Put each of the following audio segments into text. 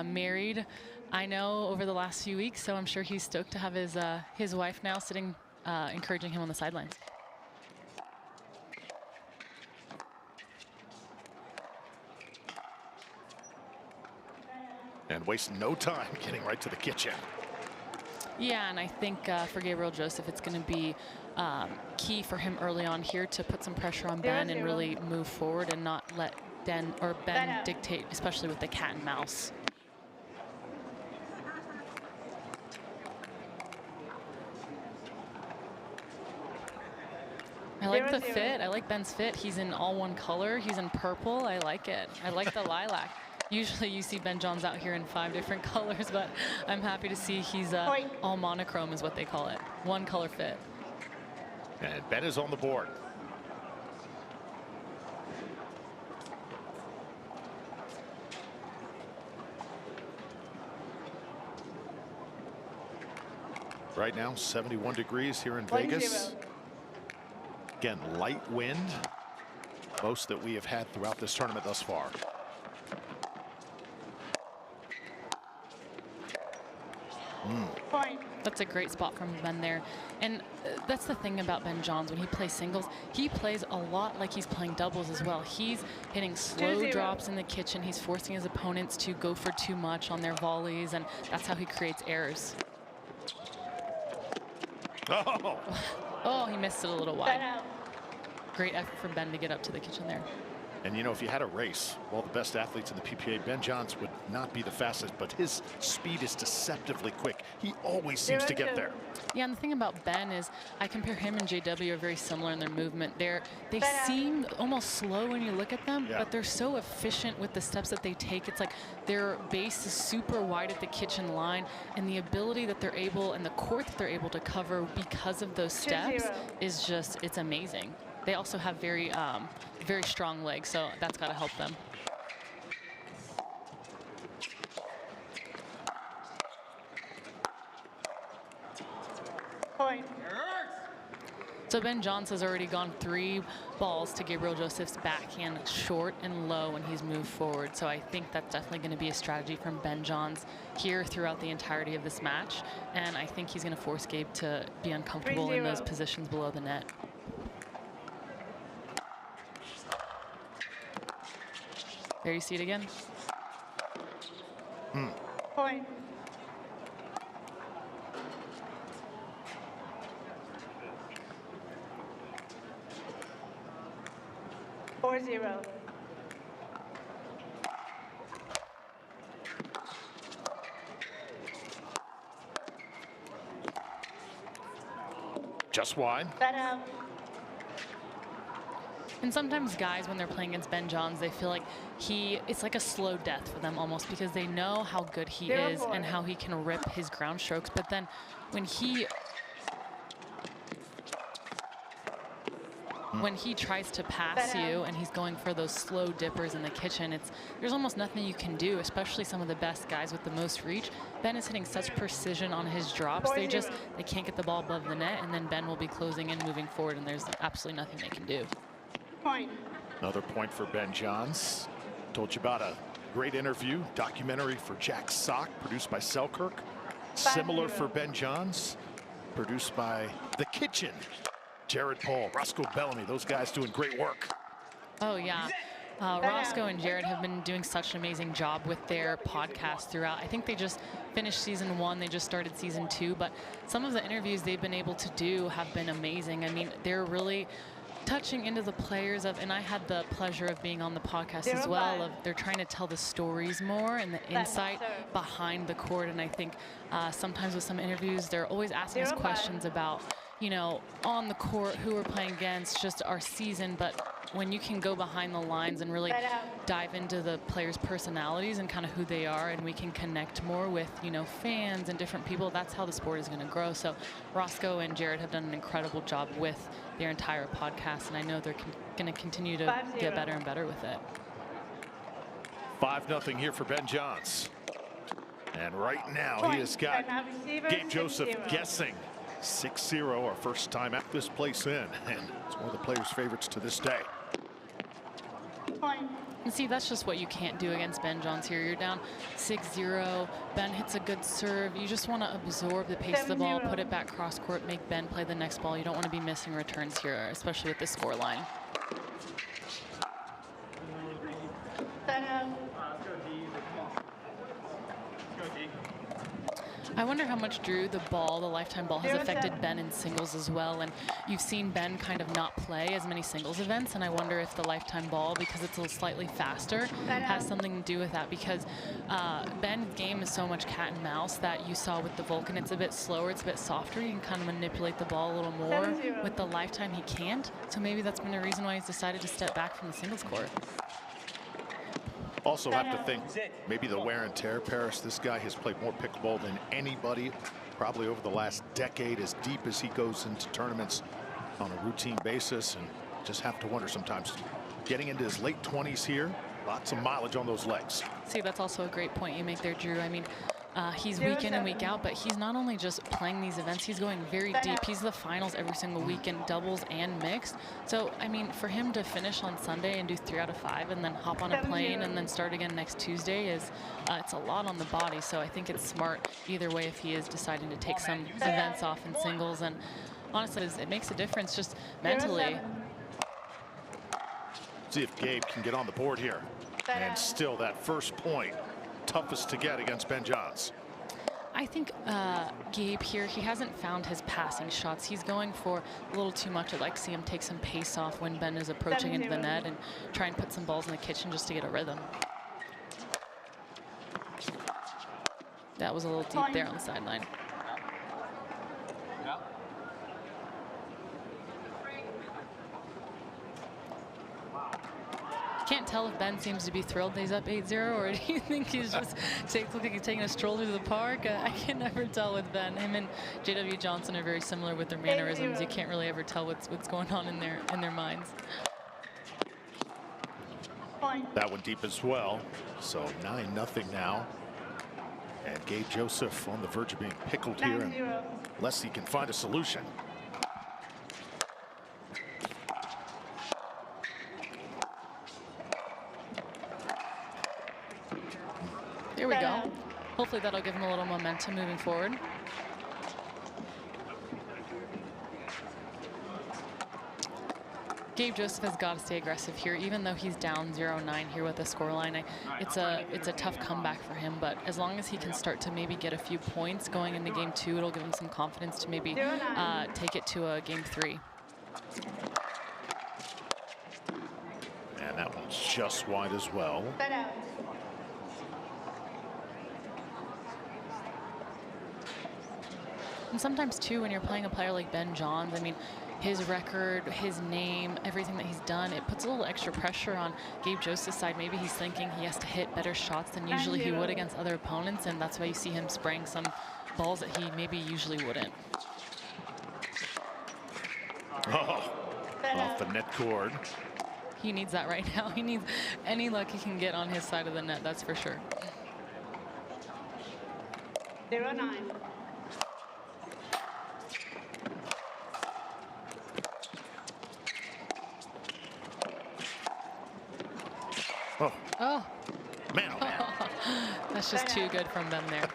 married, I know, over the last few weeks, so I'm sure he's stoked to have his wife now sitting, encouraging him on the sidelines. And wasting no time getting right to the kitchen. Yeah, and I think for Gabriel Joseph, it's going to be key for him early on here to put some pressure on Ben and really move forward and not let Ben dictate, especially with the cat and mouse. I like the fit. I like Ben's fit. He's in all one color. He's in purple. I like it. I like the lilac. Usually you see Ben Johns out here in 5 different colors, but I'm happy to see he's all monochrome is what they call it. One color fit. And Ben is on the board. Right now, 71 degrees here in Vegas. Again, light wind, most that we have had throughout this tournament thus far. That's a great spot from Ben there. And that's the thing about Ben Johns. When he plays singles, he plays a lot like he's playing doubles as well. He's hitting slow drops in the kitchen. He's forcing his opponents to go for too much on their volleys, and that's how he creates errors. Oh, he missed it a little wide. Great effort for Ben to get up to the kitchen there. And you know, if you had a race, well, the best athletes in the PPA, Ben Johns would not be the fastest, but his speed is deceptively quick. He always seems to get there. Yeah, and the thing about Ben is I compare him and JW are very similar in their movement. They seem almost slow when you look at them, but they're so efficient with the steps that they take. It's like their base is super wide at the kitchen line, and the ability that they're able and the court that they're able to cover because of those steps is just, it's amazing. They also have very strong legs, so that's got to help them. Point. So Ben Johns has already gone 3 balls to Gabriel Joseph's backhand, short and low, when he's moved forward. So I think that's definitely going to be a strategy from Ben Johns here throughout the entirety of this match. And I think he's going to force Gabe to be uncomfortable in those positions below the net. There you see it again. Point. Four zero. Just wide. And sometimes guys, when they're playing against Ben Johns, they feel like it's like a slow death for them almost, because they know how good he is and how he can rip his ground strokes. But then when he tries to pass you and he's going for those slow dippers in the kitchen, there's almost nothing you can do, especially some of the best guys with the most reach. Ben is hitting such precision on his drops. They can't get the ball above the net, and then Ben will be closing in, moving forward, and there's absolutely nothing they can do. Point. Another point for Ben Johns. Told you about a great interview, documentary for Jack Sock, produced by Selkirk. Similar for Ben Johns, produced by The Kitchen. Jared Paul, Roscoe Bellamy, those guys doing great work. Oh, yeah. Roscoe and Jared have been doing such an amazing job with their podcast throughout. I think they just finished season 1. They just started season 2. But some of the interviews they've been able to do have been amazing. I mean, they're really touching into the players and I had the pleasure of being on the podcast as well, they're trying to tell the stories more and the insight behind the court. And I think sometimes with some interviews, they're always asking us questions about, you know, on the court, who we're playing against, just our season. But when you can go behind the lines and really dive into the players' personalities and kind of who they are, and we can connect more with, you know, fans and different people, that's how the sport is going to grow. So Roscoe and Jared have done an incredible job with their entire podcast, and I know they're going to continue to get better and better with it. 5-0 here for Ben Johns. And right now he has got Gabe Joseph guessing 6-0, our first time at this place in, and it's one of the players' favorites to this day. Point. And see, that's just what you can't do against Ben Johns here. You're down 6-0. Ben hits a good serve. You just want to absorb the pace of the ball, put it back cross court, make Ben play the next ball. You don't want to be missing returns here, especially with this score line. I wonder how much, Drew, the lifetime ball has affected Ben in singles as well. And you've seen Ben kind of not play as many singles events. And I wonder if the lifetime ball, because it's a little slightly faster, has something to do with that. Because Ben's game is so much cat and mouse that you saw with the Vulcan. It's a bit slower, it's a bit softer. You can kind of manipulate the ball a little more. With the lifetime, he can't. So maybe that's been a reason why he's decided to step back from the singles court. Also have to think maybe the wear and tear, Paris. This guy has played more pickleball than anybody probably over the last decade, as deep as he goes into tournaments on a routine basis, and just have to wonder sometimes, getting into his late 20s here, lots of mileage on those legs. See, that's also a great point you make there, Drew. I mean, he's week in and week out, but he's not only just playing these events, he's going very deep. He's the finals every single week in doubles and mixed. So, I mean, for him to finish on Sunday and do 3 out of 5 and then hop on a plane and then start again next Tuesday is, it's a lot on the body. So I think it's smart either way if he is deciding to take some events off in singles. And honestly, it makes a difference just mentally. See if Gabe can get on the board here. And still that first point, toughest to get against Ben Johns. I think Gabe here, he hasn't found his passing shots. He's going for a little too much. I'd like to see him take some pace off when Ben is approaching into the net and try and put some balls in the kitchen just to get a rhythm. That was a little deep there on the sideline. Can't tell if Ben seems to be thrilled that he's up 8-0, or do you think he's just looks like he's taking a stroll through the park? I can never tell with Ben. Him and J.W. Johnson are very similar with their mannerisms. You can't really ever tell what's going on in their minds. That one deep as well. So 9-0 now. And Gabe Joseph on the verge of being pickled here, unless he can find a solution. There we go. Hopefully that'll give him a little momentum moving forward. Gabe Joseph has got to stay aggressive here, even though he's down 0-9 here with the scoreline. It's a tough comeback for him, but as long as he can start to maybe get a few points going into game 2, it'll give him some confidence to maybe take it to a game 3. And that one's just wide as well. And sometimes, too, when you're playing a player like Ben Johns, I mean, his record, his name, everything that he's done, it puts a little extra pressure on Gabe Joseph's side. Maybe he's thinking he has to hit better shots than usually he would against other opponents, and that's why you see him spraying some balls that he maybe usually wouldn't. Oh, off the net cord. He needs that right now. He needs any luck he can get on his side of the net, that's for sure. 0-9. Oh, man, oh man. That's just too good from Ben there.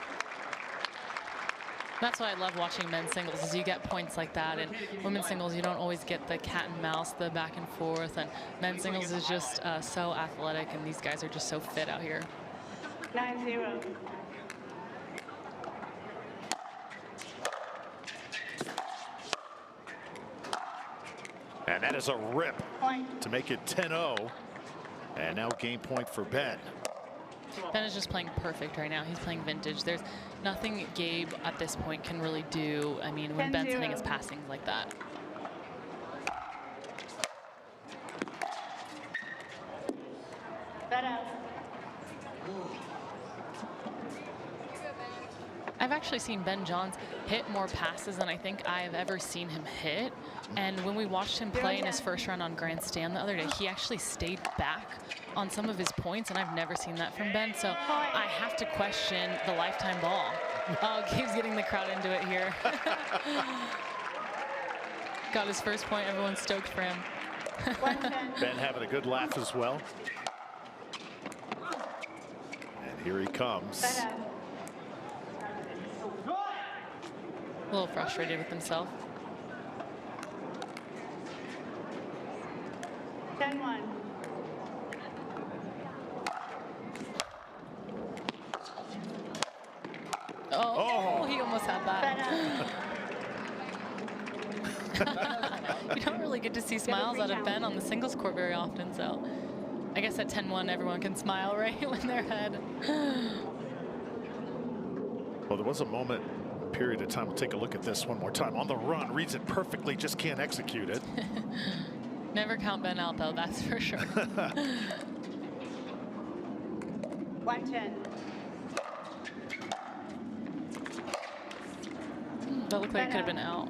That's why I love watching men's singles, is you get points like that. And women's singles, you don't always get the cat and mouse, the back and forth. And men's singles is just so athletic, and these guys are just so fit out here. 9-0. And that is a rip to make it 10-0. And now game point for Ben. Ben is just playing perfect right now. He's playing vintage. There's nothing Gabe at this point can really do. I mean, when Ben's hitting his passing like that. I've actually seen Ben Johns hit more passes than I think I've ever seen him hit. And when we watched him play in his first round on Grandstand the other day, he actually stayed back on some of his points, and I've never seen that from Ben. So I have to question the lifetime ball. Oh, Gabe's getting the crowd into it here. Got his first point. Everyone's stoked for him. Ben having a good laugh as well. And here he comes. A little frustrated with himself. 10-1. Oh, he almost had that. You don't really get to see smiles out of Ben on the singles court very often, so I guess at 10-1 everyone can smile, right, when they're ahead. Well, there was a moment, period of time. We'll take a look at this one more time. On the run, reads it perfectly, just can't execute it. Never count Ben out, though, that's for sure. 110. That looked like it could have been out.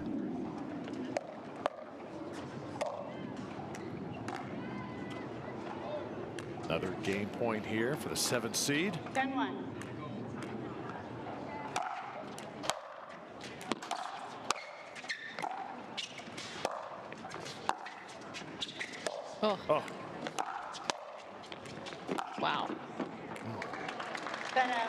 Another game point here for the 7th seed. 10-1. Oh. Oh, Wow. Better.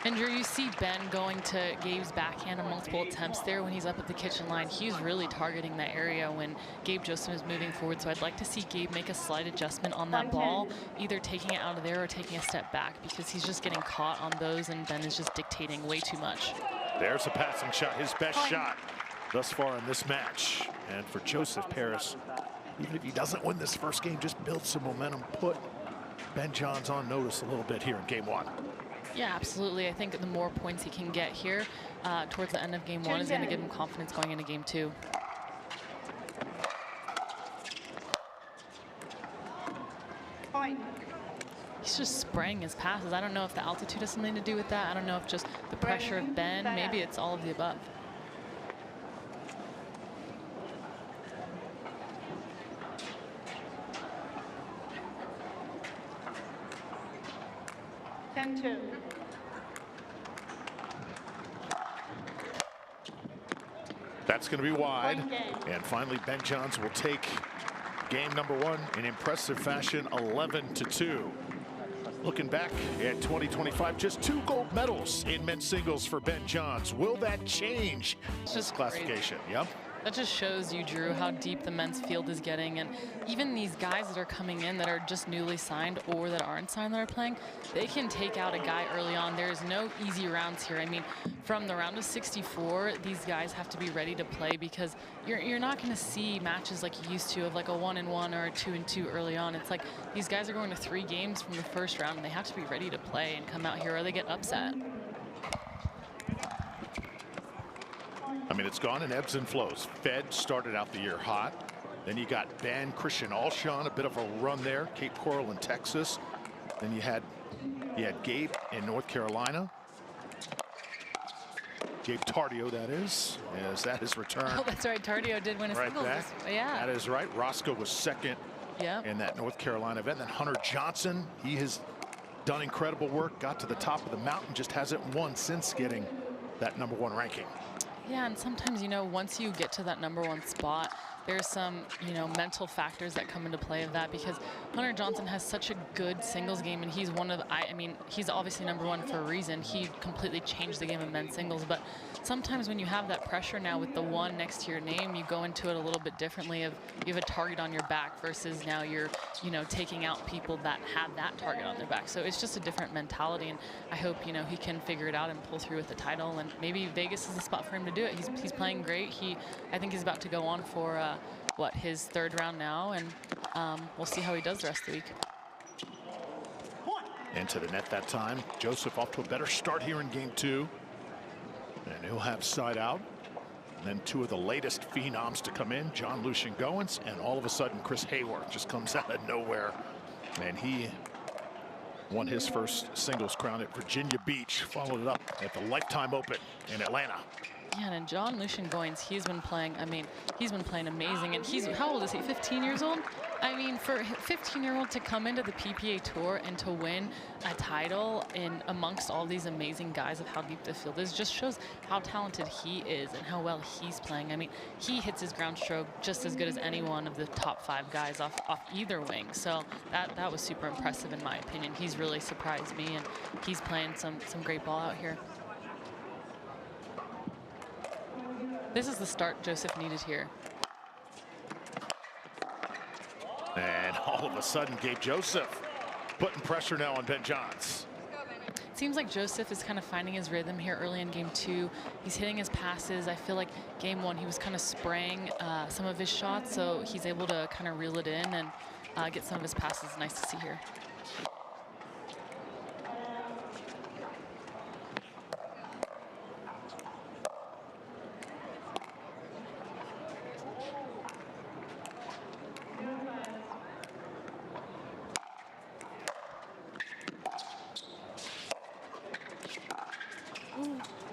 And Drew, you see Ben going to Gabe's backhand on multiple attempts there when he's up at the kitchen line. He's really targeting that area when Gabe Joseph is moving forward. So I'd like to see Gabe make a slight adjustment on that ball, either taking it out of there or taking a step back, because he's just getting caught on those and Ben is just dictating way too much. there's a passing shot, his best shot thus far in this match. And for Joseph Paris, even if he doesn't win this first game, just build some momentum, put Ben Johns on notice a little bit here in game 1. Yeah, absolutely. I think the more points he can get here towards the end of game 1 is going to give him confidence going into game 2. Point. He's just spraying his passes. I don't know if the altitude has something to do with that. I don't know if just the pressure of Ben, maybe it's all of the above. Two. That's going to be wide. Point game. And finally, Ben Johns will take game number 1 in impressive fashion, 11-2. Looking back at 2025, just 2 gold medals in men's singles for Ben Johns. Will that change this classification? Yep. That just shows you, Drew, how deep the men's field is getting. And even these guys that are coming in that are just newly signed or that aren't signed that are playing, they can take out a guy early on. There's no easy rounds here. I mean, from the round of 64, these guys have to be ready to play, because you're not going to see matches like you used to of like a 1-1 or a 2-2 early on. It's like these guys are going to 3 games from the first round, and they have to be ready to play and come out here or they get upset. I mean, it's gone in ebbs and flows. Fed started out the year hot. Then you got Ben, Christian Alshon, a bit of a run there. Cape Coral in Texas. Then you had Gabe in North Carolina. Gabe Tardio, that is that his return. Oh, that's right. Tardio did win a singles. Yeah. That is right. Roscoe was second in that North Carolina event. Then Hunter Johnson, he has done incredible work, got to the top of the mountain, just hasn't won since getting that #1 ranking. Yeah, and sometimes, you know, once you get to that #1 spot, there's some, you know, mental factors that come into play of that, because Hunter Johnson has such a good singles game, and he's one of, I mean, he's obviously #1 for a reason. He completely changed the game of men's singles, but sometimes when you have that pressure now with the 1 next to your name, you go into it a little bit differently. Of you have a target on your back versus now you're, you know, taking out people that have that target on their back. So it's just a different mentality, and I hope, you know, he can figure it out and pull through with the title, and maybe Vegas is the spot for him to do it. He's playing great. I think he's about to go on for his 3rd round now, and we'll see how he does the rest of the week. Into the net that time. Joseph off to a better start here in game 2. And he'll have side out. And then 2 of the latest phenoms to come in, John Lucian Goins, and all of a sudden Chris Hayward just comes out of nowhere. And he won his first singles crown at Virginia Beach, followed it up at the Lifetime Open in Atlanta. Yeah, and John Lucian Goins, he's been playing, I mean, he's been playing amazing. And he's, how old is he, 15 years old? I mean, for a 15-year-old to come into the PPA Tour and to win a title in amongst all these amazing guys of how deep the field is just shows how talented he is and how well he's playing. I mean, he hits his ground stroke just as good as any one of the top 5 guys off either wing. So that was super impressive in my opinion. He's really surprised me, and he's playing some great ball out here. This is the start Joseph needed here. And all of a sudden, Gabe Joseph putting pressure now on Ben Johns. It seems like Joseph is kind of finding his rhythm here early in game 2. He's hitting his passes. I feel like game 1 he was kind of spraying some of his shots, so he's able to kind of reel it in and get some of his passes. Nice to see here.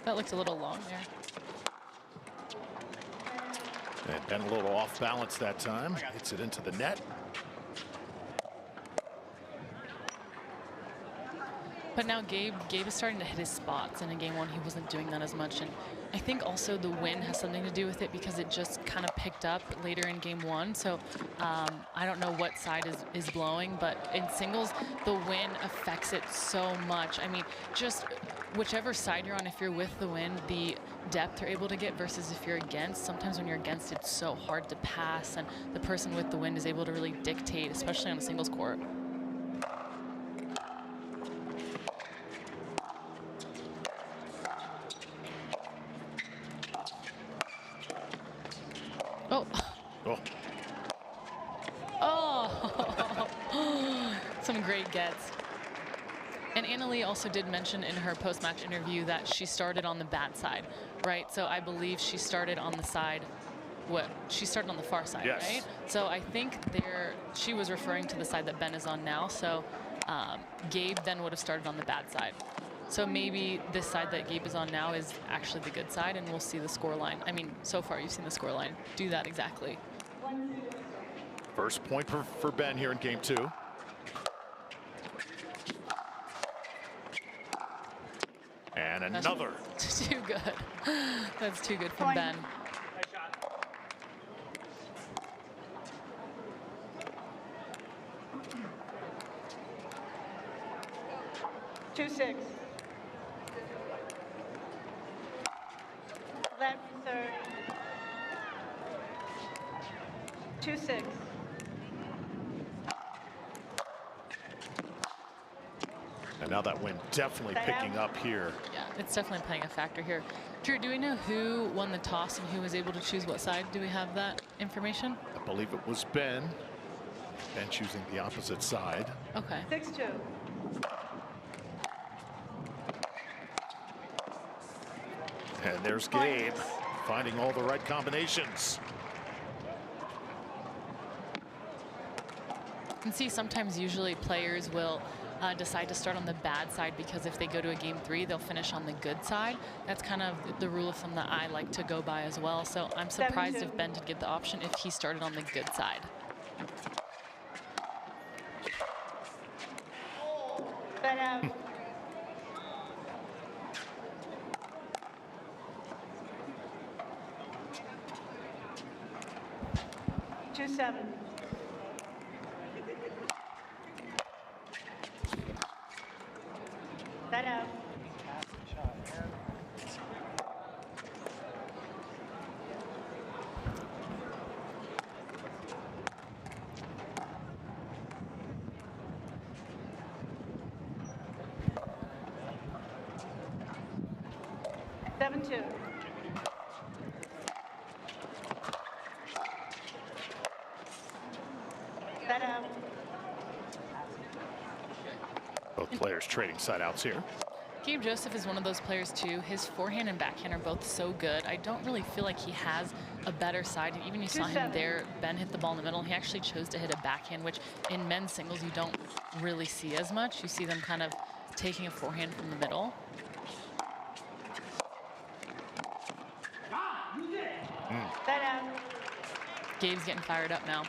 That looked a little long there. And Ben a little off balance that time. Hits it into the net. But now Gabe is starting to hit his spots, and in game 1 he wasn't doing that as much. And I think also the wind has something to do with it because it just kind of picked up later in game 1. So I don't know what side is blowing, but in singles the wind affects it so much. I mean, just whichever side you're on, if you're with the wind, the depth you're able to get versus if you're against. Sometimes when you're against, it's so hard to pass, and the person with the wind is able to really dictate, especially on a singles court. Oh. Oh. Oh. Some great gets. And Annalie also did mention in her post-match interview that she started on the bad side, right? So I believe she started on the side, she started on the far side, yes. Right? So I think she was referring to the side that Ben is on now. So Gabe then would have started on the bad side. So maybe this side that Gabe is on now is actually the good side, and we'll see the score line. I mean, so far you've seen the score line do that exactly. First point for Ben here in game 2. And another. That's too good. That's too good from Ben. Two six. Left third. 2-6. And now that wind definitely picking up here. Yeah, it's definitely playing a factor here. Drew, do we know who won the toss and who was able to choose what side? Do we have that information? I believe it was Ben. Ben choosing the opposite side. Okay. 6-2. And there's Gabe finding all the right combinations. You can see sometimes usually players will decide to start on the bad side because if they go to a game 3, they'll finish on the good side. That's kind of the rule of thumb that I like to go by as well. So I'm surprised 7-2. if Ben did get the option if he started on the good side. Ben out. 2-7. That out. Seven two. That out. Both players trading side outs here. Gabe Joseph is one of those players too. His forehand and backhand are both so good. I don't really feel like he has a better side. And even you saw him there, Ben hit the ball in the middle. He actually chose to hit a backhand, which in men's singles you don't really see as much. You see them kind of taking a forehand from the middle. That out. Gabe's getting fired up now.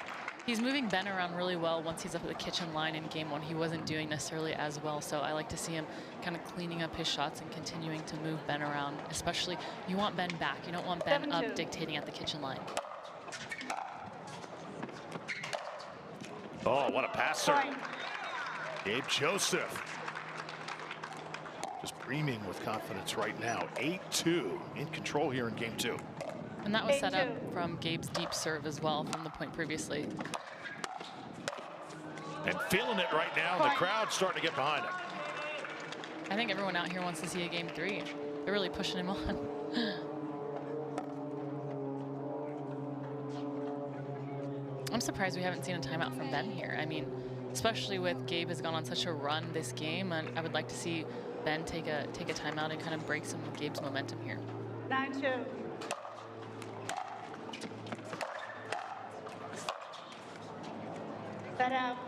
He's moving Ben around really well once he's up at the kitchen line in game one. He wasn't doing necessarily as well, so I like to see him kind of cleaning up his shots and continuing to move Ben around. Especially, you want Ben back. You don't want Ben up 7-2. dictating at the kitchen line. Oh, what a passer. Point. Gabe Joseph. Just breaming with confidence right now. 8-2 in control here in game two. And that was set up 8-2. from Gabe's deep serve as well from the point previously. And feeling it right now. The crowd starting to get behind him. I think everyone out here wants to see a game three. They're really pushing him on. I'm surprised we haven't seen a timeout from Ben here. I mean, especially with Gabe has gone on such a run this game, and I would like to see Ben take a timeout and kind of break some of Gabe's momentum here. 9-2. Set out.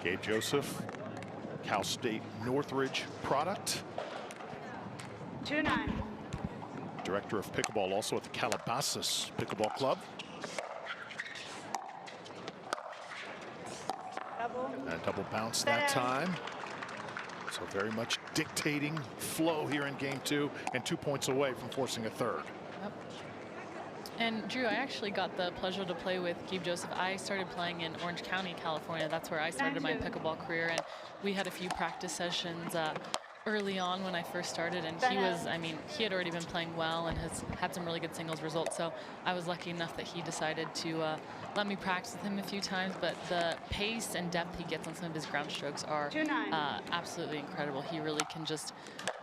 Gabe Joseph, Cal State Northridge product. 2-9. Director of pickleball also at the Calabasas Pickleball Club. Double. And a double bounce that time. So very much dictating flow here in game two, and 2 points away from forcing a third. Yep. And Drew, I actually got the pleasure to play with Gabe Joseph. I started playing in Orange County, California. That's where I started my pickleball career, and we had a few practice sessions early on when I first started, and he was, I mean, he had already been playing well and has had some really good singles results, so I was lucky enough that he decided to let me practice with him a few times, but the pace and depth he gets on some of his ground strokes are absolutely incredible. He really can just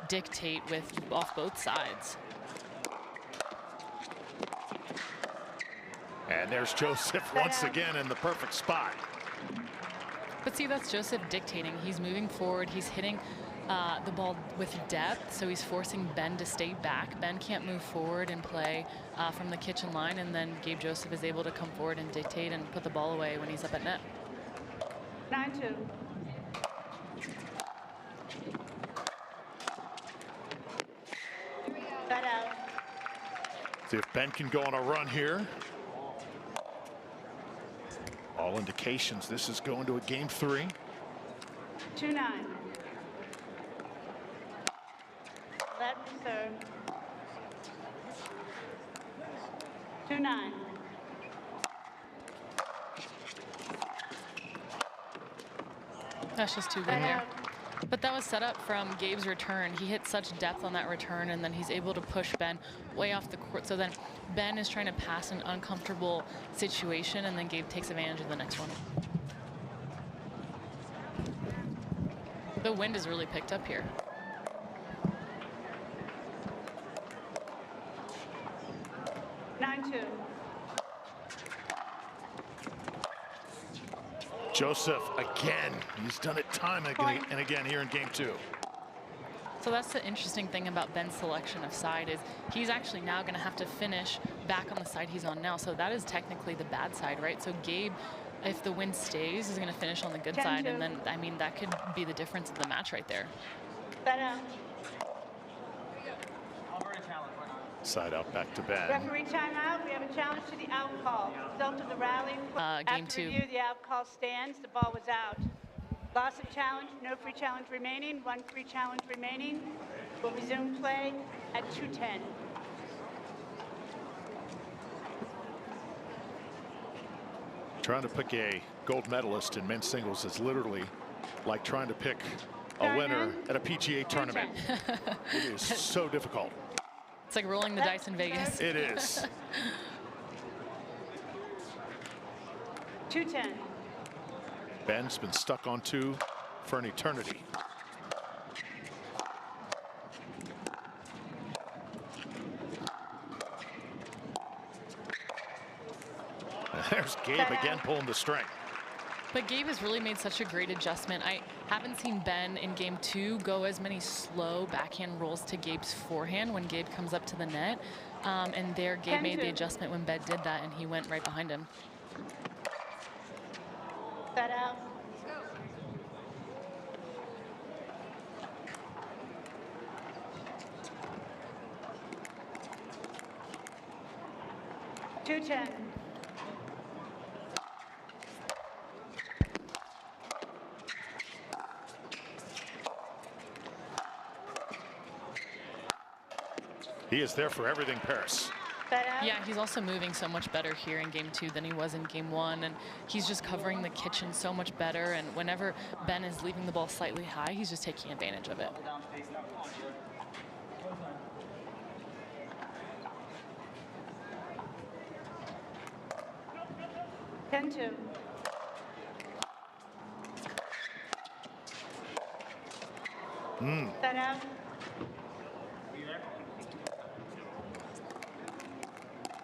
dictate off both sides. And there's Joseph once again in the perfect spot. But see, that's Joseph dictating. He's moving forward, he's hitting the ball with depth, so he's forcing Ben to stay back. Ben can't move forward and play from the kitchen line, and then Gabe Joseph is able to come forward and dictate and put the ball away when he's up at net. 9-2. Set out. See if Ben can go on a run here. All indications this is going to a game three. 2-9. Let reserve. 2-9. That's just too good there. But that was set up from Gabe's return. He hit such depth on that return, and then he's able to push Ben way off the court. So then Ben is trying to pass an uncomfortable situation, and then Gabe takes advantage of the next one. The wind is really picked up here. Joseph again. He's done it time and again here in game two. So that's the interesting thing about Ben's selection of side is he's actually now going to have to finish back on the side he's on now. So that is technically the bad side, right? So Gabe, if the wind stays, is going to finish on the good side. And then, I mean, that could be the difference in the match right there. Side out back to Ben. Referee timeout. We have a challenge to the out call. Result of the rally. Game two. After review, the out call stands. The ball was out. Loss of challenge. No free challenge remaining. One free challenge remaining. We'll resume play at 2:10. Trying to pick a gold medalist in men's singles is literally like trying to pick a winner at a PGA tournament. It is so difficult. It's like rolling the dice in Vegas. It is. 2:10. Ben's been stuck on two for an eternity. There's Gabe again pulling the string. But Gabe has really made such a great adjustment. I haven't seen Ben in game two go as many slow backhand rolls to Gabe's forehand when Gabe comes up to the net. And there Gabe made the adjustment when Ben did that, and he went right behind him. Set out. $210. He is there for everything, Paris. Yeah, he's also moving so much better here in game 2 than he was in game 1, and he's just covering the kitchen so much better, and whenever Ben is leaving the ball slightly high, he's just taking advantage of it. 10-2. Set out.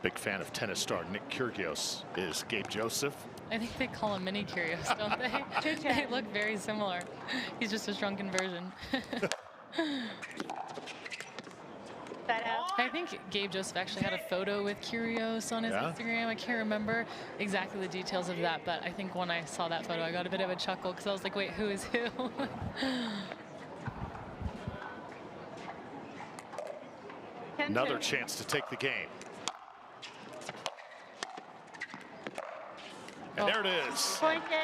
Big fan of tennis star Nick Kyrgios is Gabe Joseph. I think they call him Mini Curios, don't they? They look very similar. He's just a shrunken version. Set out. I think Gabe Joseph actually had a photo with Kyrgios on his Instagram. I can't remember exactly the details of that, but I think when I saw that photo, I got a bit of a chuckle because I was like, wait, who is who? Another chance to take the game. And there it is. Point game.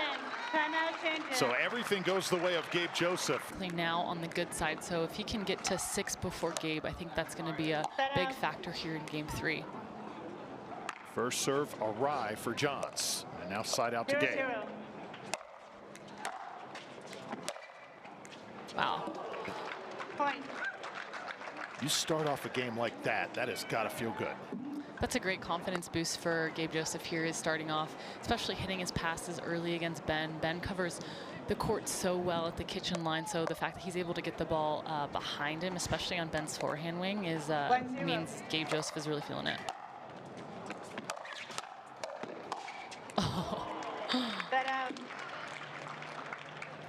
Timeout changes. So everything goes the way of Gabe Joseph. Now on the good side, so if he can get to 6 before Gabe, I think that's going to be a big factor here in game 3. First serve awry for Johns. And now side out to Gabe. 0-0. Wow. Point. You start off a game like that, that has got to feel good. That's a great confidence boost for Gabe Joseph here, is starting off, especially hitting his passes early against Ben. Ben covers the court so well at the kitchen line, so the fact that he's able to get the ball behind him, especially on Ben's forehand wing, is means Gabe Joseph is really feeling it. Oh. Set out.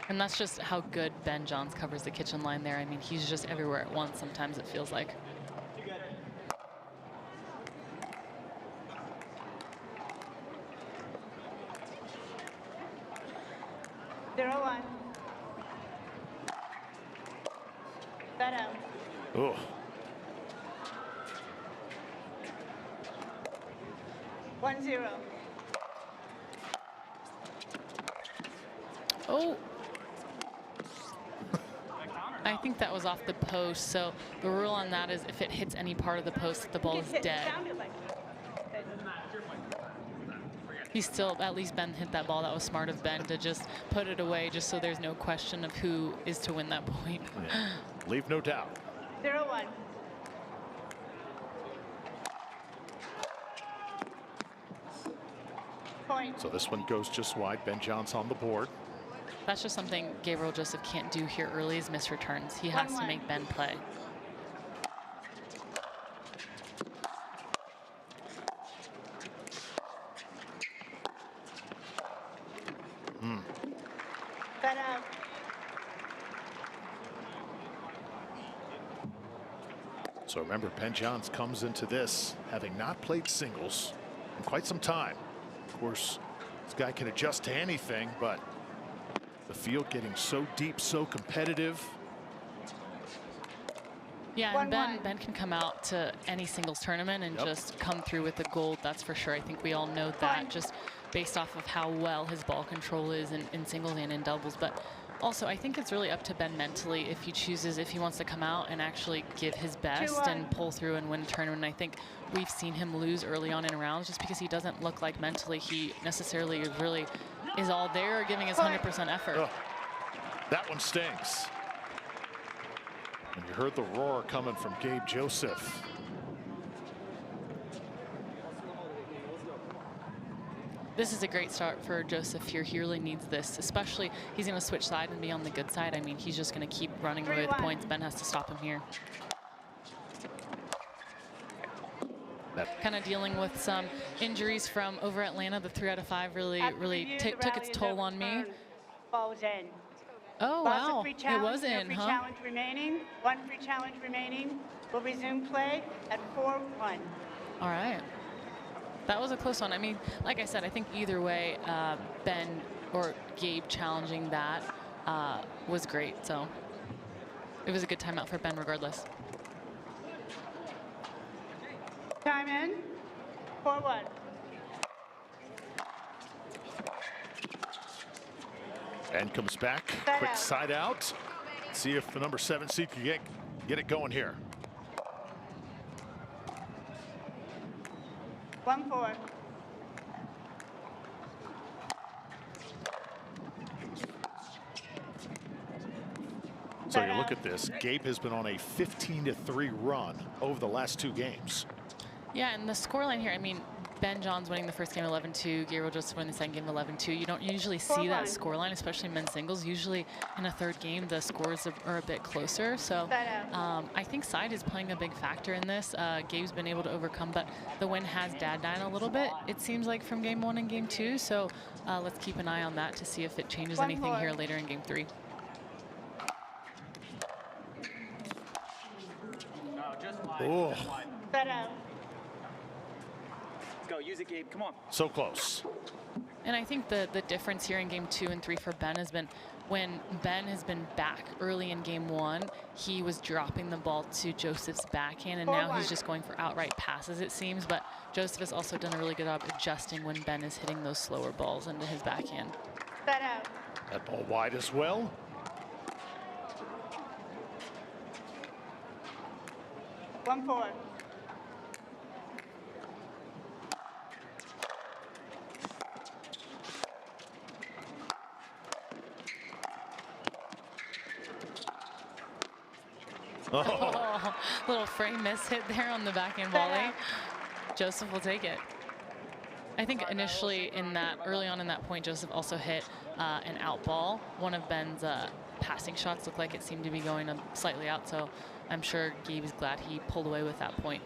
And that's just how good Ben Johns covers the kitchen line there. I mean, he's just everywhere at once, sometimes it feels like. Set out. Oh. 1-0. Oh. I think that was off the post, so the rule on that is if it hits any part of the post, the ball is dead. He's still, at least Ben hit that ball. That was smart of Ben to just put it away just so there's no question of who is to win that point. Yeah. Leave no doubt. 0-1. Point. So this one goes just wide. Ben Johns on the board. That's just something Gabriel Joseph can't do here early, is miss returns. He has to make Ben play. Set out. So remember, Ben Johns comes into this having not played singles in quite some time. Of course, this guy can adjust to anything, but the field getting so deep, so competitive. Yeah, and Ben can come out to any singles tournament and just come through with the gold. That's for sure. I think we all know that just based off of how well his ball control is in singles and in doubles. But also, I think it's really up to Ben mentally if he chooses, if he wants to come out and actually give his best and pull through and win a tournament. I think we've seen him lose early on in rounds just because he doesn't look like mentally he necessarily really is all there or giving his 100% effort. Oh, that one stings. And you heard the roar coming from Gabe Joseph. This is a great start for Joseph here. He really needs this, especially he's going to switch side and be on the good side. I mean, he's just going to keep running away with points. Ben has to stop him here. Kind of dealing with some injuries from over Atlanta. The 3 out of 5 really took its toll on me. Ball was in. Oh, wow. It was in, huh? Challenge remaining. 1 free challenge remaining. We'll resume play at 4-1. All right. That was a close one. I mean, like I said, I think either way, Ben or Gabe challenging that was great. So it was a good timeout for Ben regardless. Time in. 4-1. Ben comes back. Quick side out. See if the number 7 seed can get it going here. 1-4. So you look at this, Gabe has been on a 15-3 run over the last 2 games. Yeah, and the scoreline here, I mean, Ben Johns winning the first game 11-2, Gabriel just winning the second game 11-2. You don't usually see that scoreline, especially in men's singles. Usually in a third game, the scores are a bit closer. So I think side is playing a big factor in this. Gabe's been able to overcome, but the win has dad down a little bit, it seems like, from game 1 and game 2. So let's keep an eye on that to see if it changes anything here later in game 3. Oh. Go, use it, Gabe. Come on. So close. And I think the difference here in game 2 and 3 for Ben has been when Ben has been back early in game 1, he was dropping the ball to Joseph's backhand, and now he's just going for outright passes, it seems. But Joseph has also done a really good job adjusting when Ben is hitting those slower balls into his backhand. That ball wide as well. One four. Oh, little frame miss hit there on the backhand volley. Joseph will take it. I think initially in that, early on in that point, Joseph also hit an out ball. One of Ben's passing shots looked like it seemed to be going slightly out, so I'm sure Gabe is glad he pulled away with that point.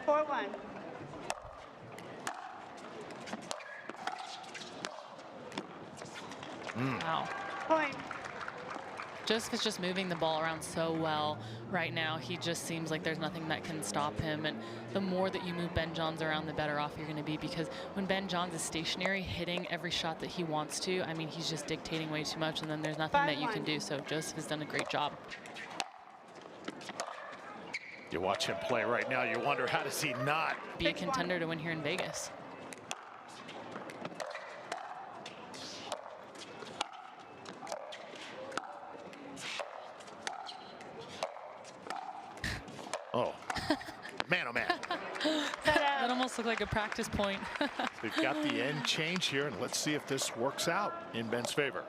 4-1. Wow. Point. Joseph is just moving the ball around so well right now. He just seems like there's nothing that can stop him. And the more that you move Ben Johns around, the better off you're going to be, because when Ben Johns is stationary, hitting every shot that he wants to, I mean, he's just dictating way too much, and then there's nothing that you can do. So Joseph has done a great job. You watch him play right now, you wonder, how does he not be a contender to win here in Vegas? Oh, man, oh man. That almost looked like a practice point. We've got the end change here, and let's see if this works out in Ben's favor.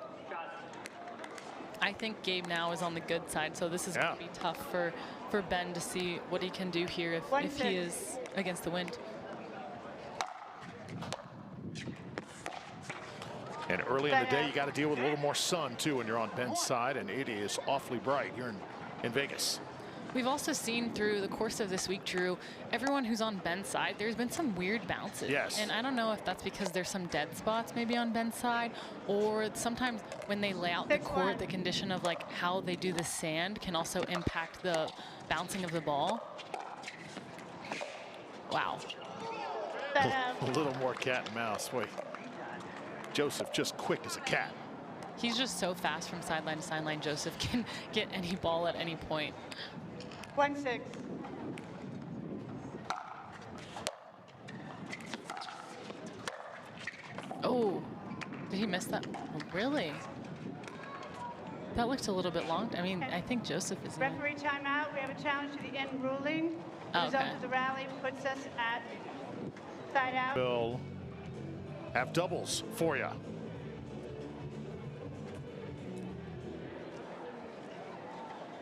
I think Gabe now is on the good side, so this is going to be tough for Ben to see what he can do here if he is against the wind. And early in the day, you got to deal with a little more sun, too, when you're on Ben's side, and it is awfully bright here in Vegas. We've also seen through the course of this week, Drew, everyone who's on Ben's side, there's been some weird bounces. Yes. And I don't know if that's because there's some dead spots maybe on Ben's side, or sometimes when they lay out the court, the condition of like how they do the sand can also impact the bouncing of the ball. Wow. A little more cat and mouse. Wait. Joseph just quick as a cat. He's just so fast from sideline to sideline. Joseph can get any ball at any point. 1-6. Oh, did he miss that? Oh, really? That looked a little bit long. I mean, I think Joseph is. Referee timeout. We have a challenge to the end ruling. The result of the rally puts us at side out. We'll have doubles for you.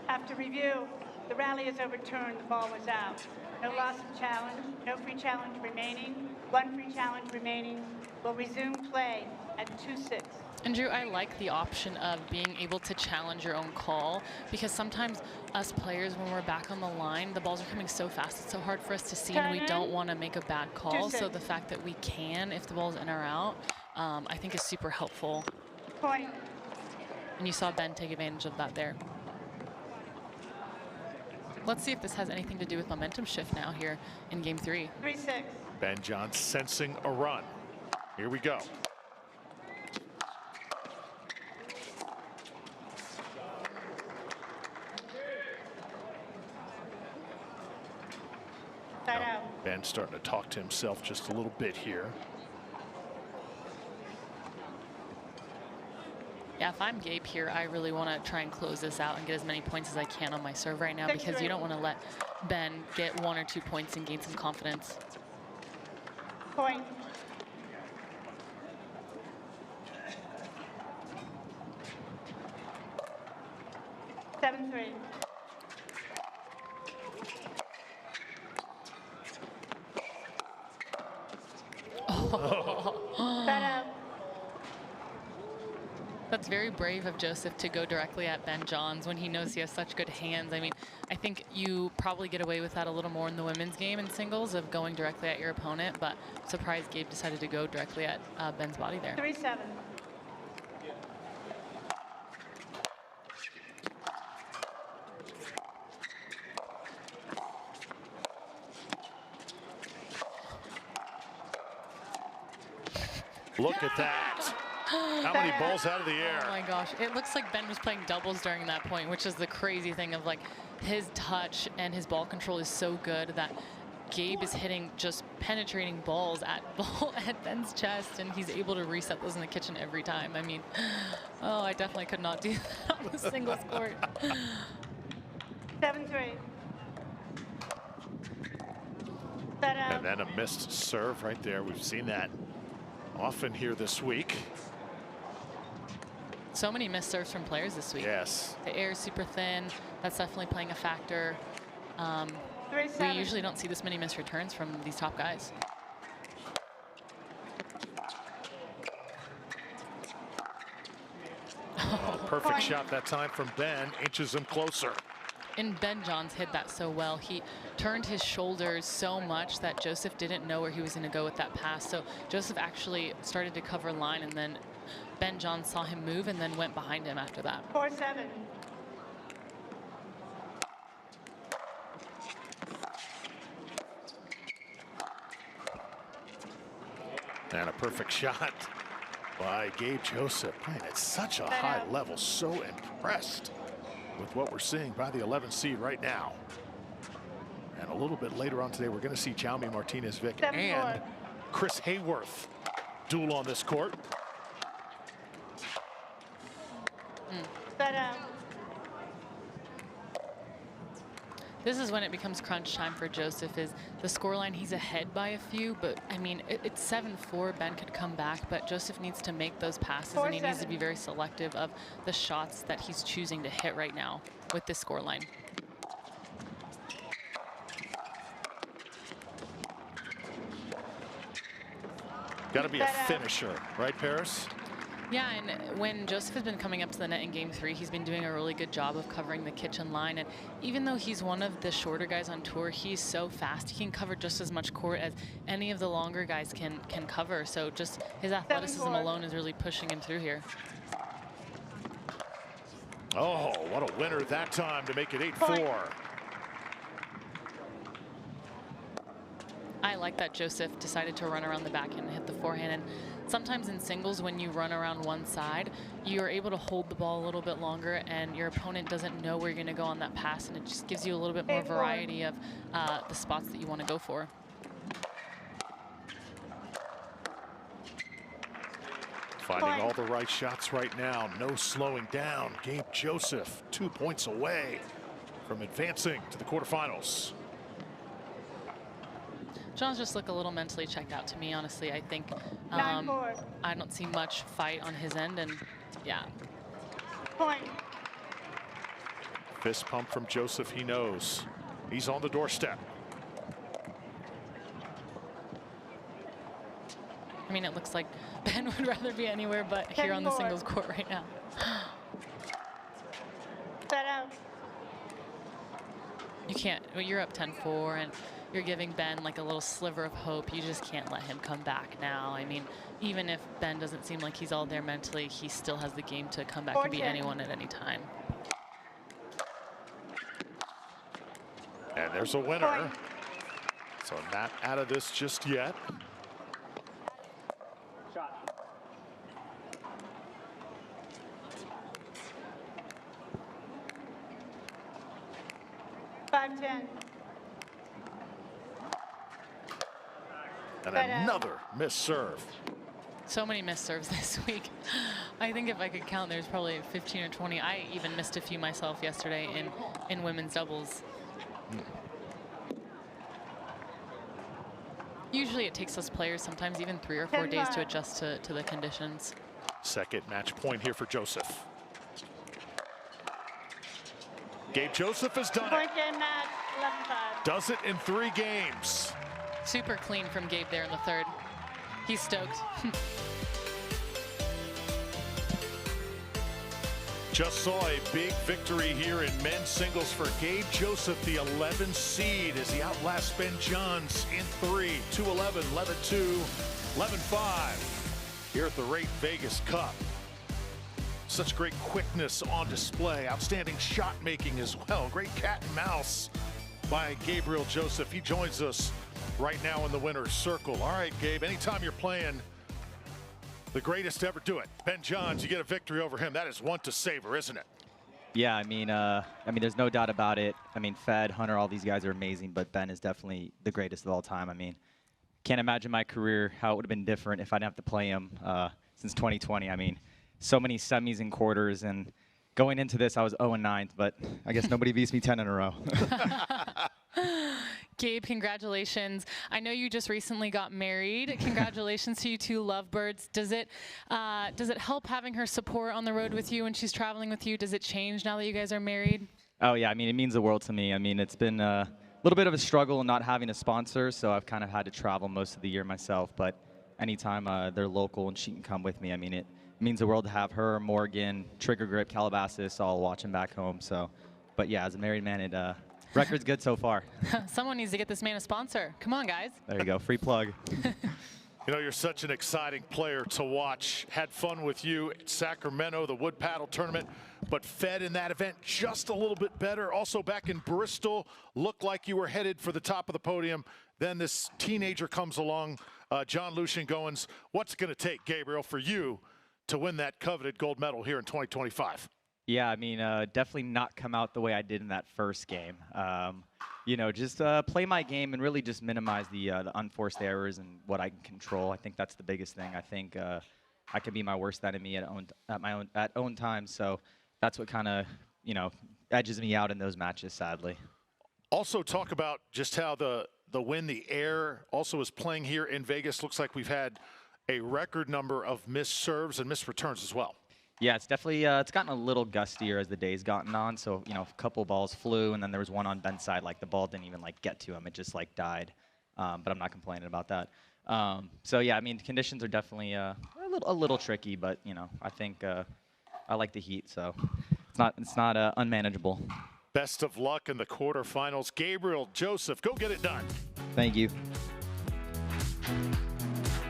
After review, the rally is overturned. The ball was out. No loss of challenge. No free challenge remaining. One free challenge remaining. We'll resume play at 2-6. And Drew, I like the option of being able to challenge your own call, because sometimes us players, when we're back on the line, the balls are coming so fast, it's so hard for us to see, and we don't want to make a bad call. So the fact that we can, if the ball's in or out, I think is super helpful. Point. And you saw Ben take advantage of that there. Let's see if this has anything to do with momentum shift now here in game 3. 3-6. Ben Johns sensing a run. Here we go. Ben starting to talk to himself just a little bit here. Yeah, if I'm Gabe here, I really want to try and close this out and get as many points as I can on my serve right now, because you don't want to let Ben get 1 or 2 points and gain some confidence. Point. Seven, 3. That's very brave of Joseph to go directly at Ben Johns when he knows he has such good hands. I mean, I think you probably get away with that a little more in the women's game in singles of going directly at your opponent, but surprised Gabe decided to go directly at Ben's body there. 3-7. Look at that. How many balls out of the air? Oh my gosh, it looks like Ben was playing doubles during that point, which is the crazy thing of like his touch and his ball control is so good that Gabe is hitting just penetrating balls at Ben's chest, and he's able to reset those in the kitchen every time. I mean, oh, I definitely could not do that on the singles court. 7-3. And then a missed serve right there. We've seen that often here this week. So many missed serves from players this week. Yes. The air is super thin. That's definitely playing a factor. We usually don't see this many missed returns from these top guys. Perfect shot that time from Ben, inches him closer. And Ben Johns hit that so well. He turned his shoulders so much that Joseph didn't know where he was going to go with that pass. So Joseph actually started to cover line, and then Ben Johns saw him move and then went behind him after that. 4-7. And a perfect shot by Gabe Joseph. Man, it's such a high level. So impressed with what we're seeing by the 11th seed right now. And a little bit later on today, we're going to see Jaume Martinez-Vick and Chris Hayworth duel on this court. This is when it becomes crunch time for Joseph. Is the scoreline, he's ahead by a few, but I mean, it's 7-4. Ben could come back, but Joseph needs to make those passes, and he needs to be very selective of the shots that he's choosing to hit right now with this scoreline. Got to be a finisher, right, Paris? Yeah, and when Joseph has been coming up to the net in Game 3, he's been doing a really good job of covering the kitchen line. And even though he's one of the shorter guys on tour, he's so fast. He can cover just as much court as any of the longer guys can cover. So just his athleticism alone is really pushing him through here. Oh, what a winner that time to make it 8-4. I like that Joseph decided to run around the backhand and hit the forehand. And sometimes in singles, when you run around one side, you're able to hold the ball a little bit longer, and your opponent doesn't know where you're going to go on that pass, and it just gives you a little bit more variety of the spots that you want to go for. Finding all the right shots right now. No slowing down. Gabe Joseph 2 points away from advancing to the quarterfinals. Johns just look a little mentally checked out to me, honestly. I think I don't see much fight on his end, and yeah. Fist pump from Joseph. He knows he's on the doorstep. I mean, it looks like Ben would rather be anywhere but here on the singles court right now. You can't, you're up 10-4, and you're giving Ben like a little sliver of hope. You just can't let him come back now. I mean, even if Ben doesn't seem like he's all there mentally, he still has the game to come back and beat anyone at any time. And there's a winner. So not out of this just yet. Shot. And another missed serve. So many missed serves this week. I think if I could count, there's probably 15 or 20. I even missed a few myself yesterday in women's doubles. Usually it takes us players sometimes even 3 or 4 days to adjust to the conditions. Second match point here for Joseph. Gabe Joseph has done it. Point game match, 11-5. Does it in 3 games. Super clean from Gabe there in the third. He's stoked. Just saw a big victory here in men's singles for Gabe Joseph, the 11 seed, as he outlasts Ben Johns in 3, 2-11, 11-2, 11-5 here at the Rate Vegas Cup. Such great quickness on display, outstanding shot making as well. Great cat and mouse by Gabriel Joseph. He joins us right now in the winner's circle. All right, Gabe, anytime you're playing the greatest to ever do it, Ben Johns, you get a victory over him. That is one to savor, isn't it? Yeah, I mean, there's no doubt about it. I mean, Fed, Hunter, all these guys are amazing, but Ben is definitely the greatest of all time. I mean, can't imagine my career, how it would have been different if I didn't have to play him since 2020. I mean, so many semis and quarters, and going into this, I was 0-9, but I guess nobody beats me 10 in a row. Gabe, congratulations. I know you just recently got married. Congratulations to you two lovebirds. Does it help having her support on the road with you when she's traveling with you? Does it change now that you guys are married? Oh, yeah. I mean, it means the world to me. I mean, it's been a little bit of a struggle not having a sponsor, so I've kind of had to travel most of the year myself. But anytime they're local and she can come with me, I mean, it means the world to have her, Morgan, Trigger Grip, Calabasas, all watching back home. So, but yeah, as a married man, record's good so far. Someone needs to get this man a sponsor. Come on, guys. There you go. Free plug. You know, you're such an exciting player to watch. Had fun with you at Sacramento, the wood paddle tournament, but Fed in that event just a little bit better. Also back in Bristol, looked like you were headed for the top of the podium. Then this teenager comes along, John Lucian Goins. What's it going to take, Gabriel, for you to win that coveted gold medal here in 2025? Yeah, I mean, definitely not come out the way I did in that first game. You know, just play my game and really just minimize the unforced errors and what I can control. I think that's the biggest thing. I think I can be my worst enemy at own time. So that's what kind of, you know, edges me out in those matches, sadly. Also talk about just how the wind, the air also is playing here in Vegas. Looks like we've had a record number of missed serves and missed returns as well. Yeah, it's definitely it's gotten a little gustier as the day's gotten on. So, you know, a couple balls flew, and then there was one on Ben's side, like the ball didn't even like get to him. It just like died. But I'm not complaining about that. So yeah, I mean, conditions are definitely a little tricky, but you know, I think I like the heat, so it's not unmanageable. Best of luck in the quarterfinals. Gabriel Joseph, go get it done. Thank you.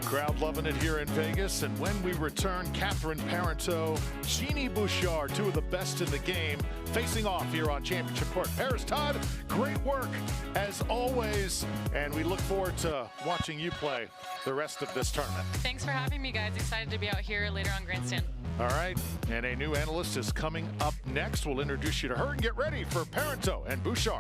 Crowd loving it here in Vegas. And when we return, Catherine Parenteau, Jeannie Bouchard, two of the best in the game, facing off here on Championship Court. Paris Todd, great work as always. And we look forward to watching you play the rest of this tournament. Thanks for having me, guys. Excited to be out here later on Grandstand. All right, and a new analyst is coming up next. We'll introduce you to her and get ready for Parenteau and Bouchard.